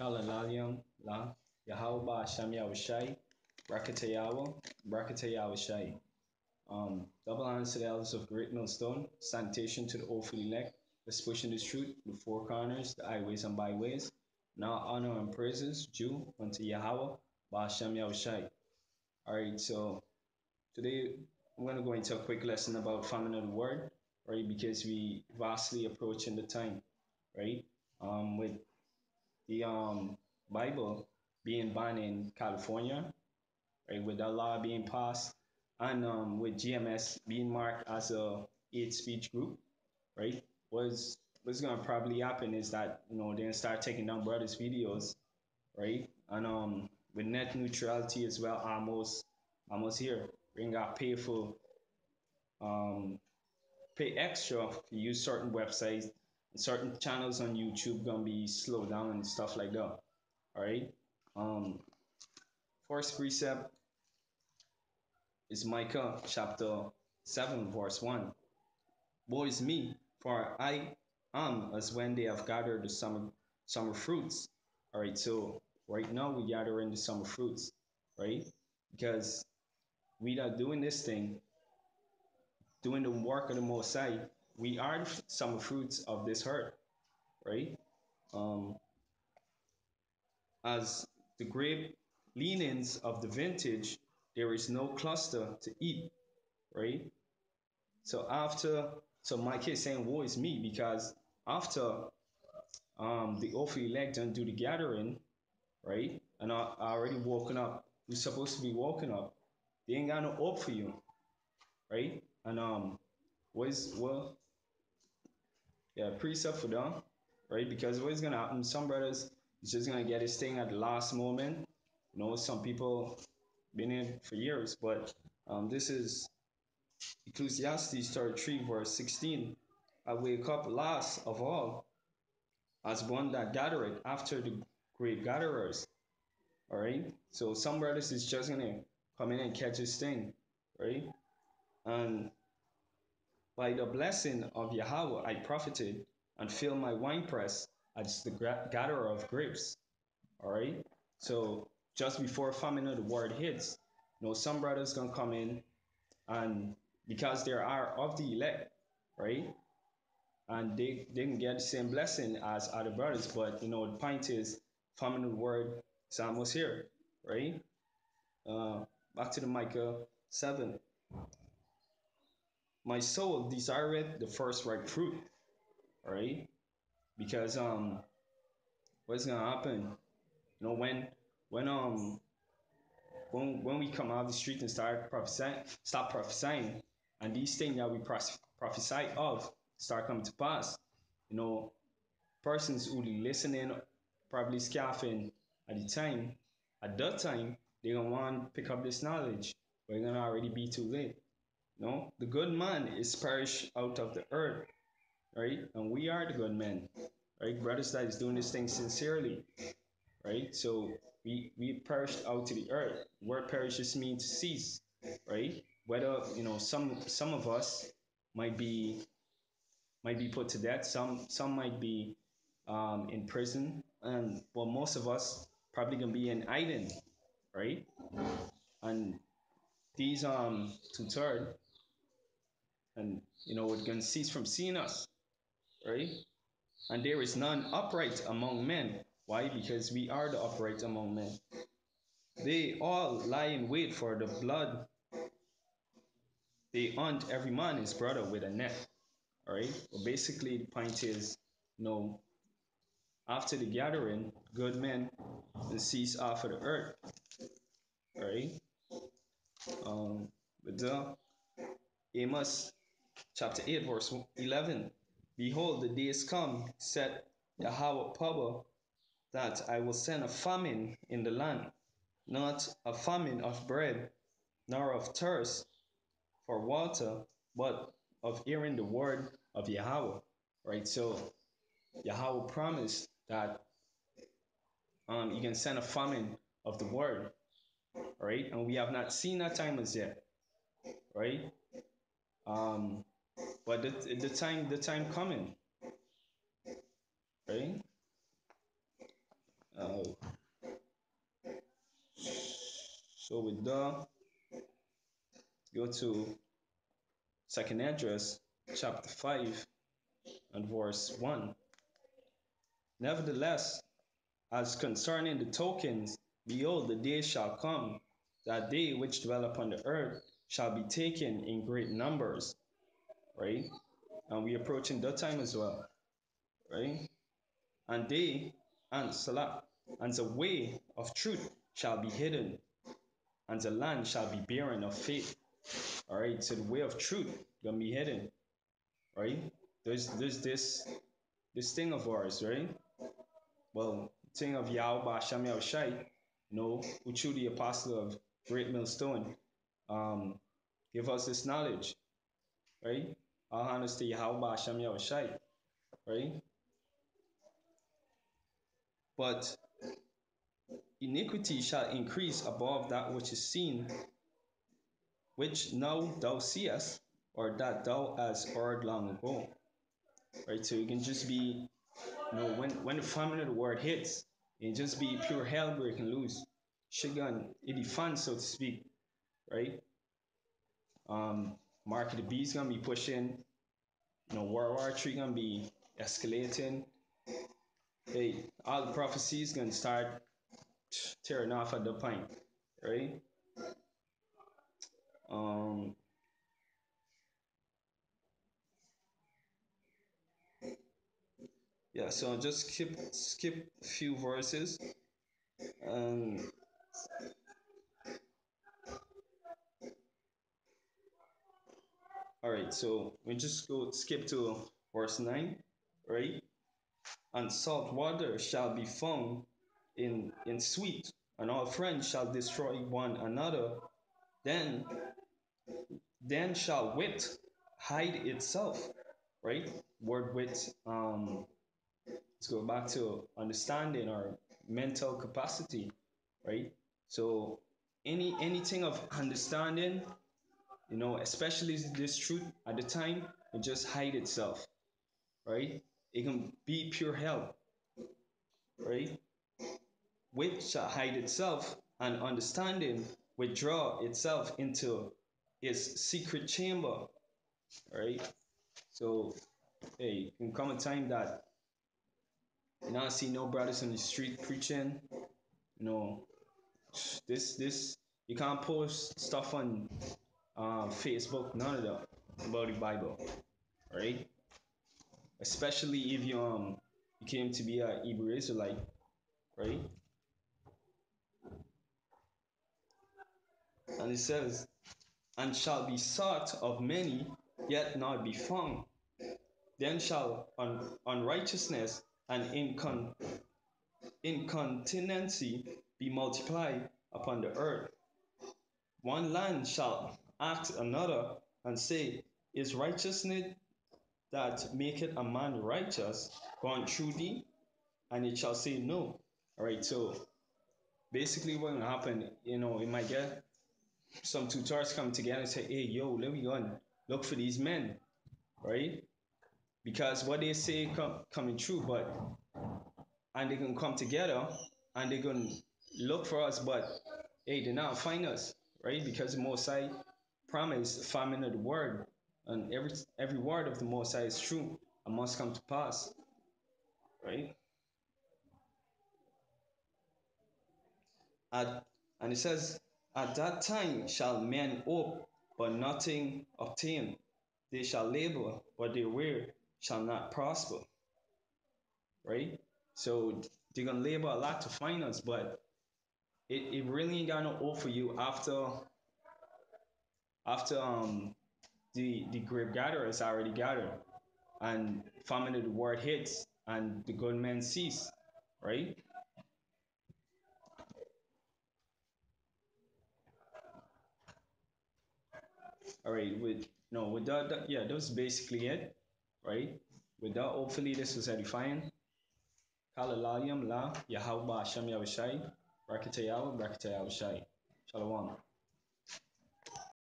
Kalalalyam La YAHAWAH Shem Yahushai Brakata Yahushai. Double honors to the elders of Great Millstone, sanitation to the awful elect, that's pushing the truth, the four corners, the highways and byways. Now honor and praises due unto Yahweh, Ba'ashem Yahushai. Alright, so today I'm going to go into a quick lesson about famine of the word, right? Because we vastly approaching the time, right? With the Bible being banned in California, right, with the law being passed, and with GMS being marked as a hate speech group, right? What's gonna probably happen is that they're gonna start taking down brothers' videos, right? And with net neutrality as well, almost here. We're gonna pay for um pay extra to use certain websites, and certain channels on YouTube gonna be slowed down and stuff like that. All right. Um, First precept is Micah chapter 7, verse 1. Woe is me, for I am as when they have gathered the summer fruits. All right, so right now we gather in the summer fruits, right? Because we are doing this thing, doing the work of the Most High. We are the summer fruits of this earth, right? Um, as the grape leanings of the vintage, there is no cluster to eat, right? So Mike is saying, woe is me, because after the awful elect don't do the gathering, right? And I already woken up. You're supposed to be woken up. They ain't got no hope for you, right? And well, yeah, precept for them, right? Because what's gonna happen? Some brothers is just gonna get this thing at the last moment. Some people been in for years, but this is Ecclesiastes 33, verse 16. I wake up last of all, as one that gathereth after the great gatherers. All right. So some brothers is just gonna come in and catch this thing, right? And by the blessing of Yahweh, I profited and filled my winepress as the gatherer of grapes. All right. So just before famine of the word hits, some brothers gonna come in, and because they are of the elect, right? And they can get the same blessing as other brothers. But the point is, famine of the word is almost here, right? Uh, Back to the Micah 7. My soul desireth the first ripe fruit, all right? Because what's gonna happen? When um when we come out of the street and stop prophesying, and these things that we prophesy of start coming to pass, you know, persons who listening probably scoffing at that time, they're gonna want to pick up this knowledge, but it's gonna already be too late. The good man is perished out of the earth, right? And we are the good men, right? Brothers that is doing this thing sincerely, right? So we perished out to the earth. Word perish just means to cease, right? Whether some of us might be put to death, some might be in prison, and well, most of us probably gonna be in hiding, right? And these 2/3, and we're gonna cease from seeing us, right? And there is none upright among men. Why? Because we are the upright among men. They all lie in wait for the blood. They hunt every man his brother with a net. All right. Well, basically, the point is, after the gathering, good men will cease off of the earth. All right. But Amos chapter 8, verse 11. Behold, the days come, said Yahweh power, that I will send a famine in the land, not a famine of bread, nor of thirst for water, but of hearing the word of Yahweh. Right? So Yahweh promised that you can send a famine of the word. Right? And we have not seen that time as yet. Right? Um, but the time coming. Right? So with the, go to second address, chapter 5 and verse 1. Nevertheless, as concerning the tokens, behold, the day shall come that they which dwell upon the earth shall be taken in great numbers, right? And we approaching that time as well, right? And they, and Salah, and the way of truth shall be hidden, and the land shall be barren of faith. All right, so the way of truth gonna be hidden, right? There's this thing of ours, right? Well, thing of YAHAWAH Shem Yahushai, who through the apostle of Great Millstone, um, give us this knowledge, right? All honors to YAHAWAH Shem Yahushai, right? But iniquity shall increase above that which is seen, which now thou seest, or that thou hast heard long ago, right? So you can just be, when the famine of the word hits, it just be pure hell breaking loose. Shit gun, it fun, so to speak, right? Market the Beast gonna be pushing, World War III gonna be escalating. Hey, all the prophecies gonna start tearing off at the point, right? Um, yeah, so just skip a few verses. Um, all right, so we just go skip to verse 9, right? And salt water shall be found in sweet, and all friends shall destroy one another. Then shall wit hide itself, right? Word wit, let's go back to understanding or mental capacity, right? So anything of understanding, especially this truth at the time, it just hide itself, right? It can be pure hell, right? Wit shall hide itself, and understanding withdraw itself into its secret chamber, right? So, hey, can come a time that you not see no brothers on the street preaching, you know, this you can't post stuff on Facebook, none of that about the Bible, right? Especially if you came to be a Hebrew Israelite, right? And it says, and shall be sought of many, yet not be found. Then shall unrighteousness and incontinency be multiplied upon the earth. One land shall ask another and say, is righteousness that maketh a man righteous gone through thee? And it shall say no. All right, so basically what will happen, it might get some tutors come together and say, hey, yo, let me go and look for these men, right? Because what they say coming true, but and they can come together and they can look for us, but hey, they not find us, right? Because the Most High promised famine of the word, and every word of the Most High is true and must come to pass, right? At, and it says, at that time shall men hope, but nothing obtain. They shall labor, but their way shall not prosper, right? So they're gonna labor a lot to find us, but it really ain't got no hope for you after the grape gatherers already gathered and famine of the word hits and the good men cease, right? All right, with that, yeah, that's basically it, right? With that, hopefully this was edifying. Kalalayam la Yahawah Shem Yahushai, Brakatayawa, Brakatayawa Shai. Shalom.